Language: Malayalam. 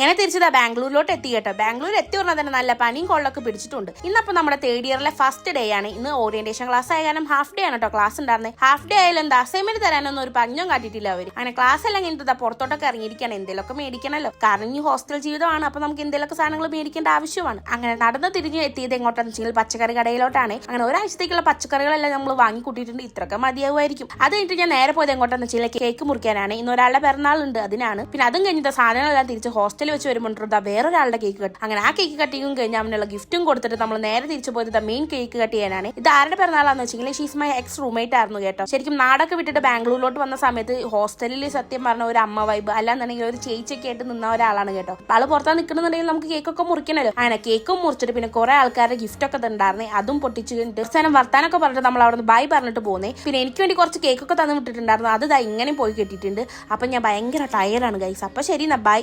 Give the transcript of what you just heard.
അങ്ങനെ തിരിച്ചതാ ബാംഗ്ലൂരിലോട്ട് എത്തി കേട്ടോ. ബാംഗ്ലൂർ എത്തി പറഞ്ഞാൽ തന്നെ നല്ല പനിയും കൊള്ളൊക്കെ പിടിച്ചിട്ടുണ്ട്. ഇന്നപ്പോൾ നമ്മുടെ തേർഡ് ഇയറിലെ ഫസ്റ്റ് ഡേ ആണ്. ഇന്ന് ഓറിയന്റേഷൻ ക്ലാസ് ആയ കാരണം ഹാഫ് ഡേ ആണ് കേട്ടോ ക്ലാസ് ഉണ്ടായിരുന്നത്. ഹാഫ് ഡേ ആയാലും എന്താ അസൈൻമെന്റ് തരാനൊന്നും ഒരു പഞ്ഞം കാട്ടിയിട്ടില്ല അവർ. അങ്ങനെ ക്ലാസ് എല്ലാം കഴിഞ്ഞിട്ട് പുറത്തോട്ടൊക്കെ ഇറങ്ങിയിരിക്കണം, എന്തെങ്കിലുമൊക്കെ മേടിക്കണല്ലോ. കാരണം ഈ ഹോസ്റ്റൽ ജീവിതമാണ്, അപ്പൊ നമുക്ക് എന്തെങ്കിലുമൊക്കെ സാധനങ്ങൾ മേടിക്കേണ്ട ആവശ്യമാണ്. അങ്ങനെ നടന്ന് തിരിഞ്ഞ് എത്തിയത് എങ്ങോട്ടാന്ന് വെച്ചാൽ പച്ചക്കറി കടയിലോട്ടാണ്. അങ്ങനെ ഒരാഴ്ചത്തേക്കുള്ള പച്ചക്കറികളെല്ലാം നമ്മൾ വാങ്ങി കൂട്ടിയിട്ടുണ്ട്. ഇത്രയൊക്കെ മതിയാവുമായിരിക്കും. അത് കഴിഞ്ഞിട്ട് ഞാൻ നേരെ പോയത് എങ്ങോട്ടാന്ന് വെച്ചാൽ കേക്ക് മുറിക്കാനാണ്. ഇന്ന് ഒരാളുടെ പിറന്നാളുണ്ട്, അതിനാണ്. പിന്നെ അതും കഴിഞ്ഞിട്ട് സാധനങ്ങളെല്ലാം തിരിച്ച് ഹോസ്റ്റലിൽ വെച്ച് വരുമ്പോൾ വേറൊരാളുടെ കേക്ക് കട്ട്. അങ്ങനെ ആ കേക്ക് കട്ടിങ്ങും കഴിഞ്ഞ് അവനുള്ള ഗിഫ്റ്റും കൊടുത്തിട്ട് നമ്മൾ നേരെ തിരിച്ചു പോയത് മെയിൻ കേക്ക് കട്ട് ചെയ്യാനാണ്. ഇത് ആരുടെ പിറന്നാളാന്ന് വെച്ചെങ്കിൽ ഷീസ് മൈ എക്സ് റൂംമേറ്റ് ആയിരുന്നു കേട്ടോ. ശരിക്കും നാടൊക്കെ വിട്ടിട്ട് ബാംഗ്ലൂരിലോട്ട് വന്ന സമയത്ത് ഹോസ്റ്റലിൽ സത്യം പറഞ്ഞ ഒരു അമ്മ വൈബ് അല്ലാന്നുണ്ടെങ്കിൽ ഒരു ചേച്ചിയൊക്കെ ആയിട്ട് നിന്ന ഒരാളാണ് കേട്ടോ. ആള് പുറത്താ നിൽക്കുന്നുണ്ടെങ്കിൽ നമുക്ക് കേക്കൊക്കെ മുറിക്കണല്ലോ. അങ്ങനെ കേക്കും മുറിച്ചിട്ട് പിന്നെ കുറെ ആൾക്കാരുടെ ഗിഫ്റ്റ് ഒക്കെ ഉണ്ടായിരുന്നേ, അതും പൊട്ടിച്ചു കഴിഞ്ഞിട്ട് അവസാനം വർത്താനൊക്കെ പറഞ്ഞിട്ട് നമ്മൾ അവിടെ നിന്ന് ബൈ പറഞ്ഞിട്ട് പോകുന്നേ. പിന്നെ എനിക്ക് വേണ്ടി കുറച്ച് കേക്കൊക്കെ തന്നു വിട്ടിട്ടുണ്ടായിരുന്നു. അത് ഇങ്ങനെ പോയി കെട്ടിയിട്ടുണ്ട്. അപ്പൊ ഞാൻ ഭയങ്കര ടയറാണ് ഗൈസ്. അപ്പൊ ശരി, ബൈ.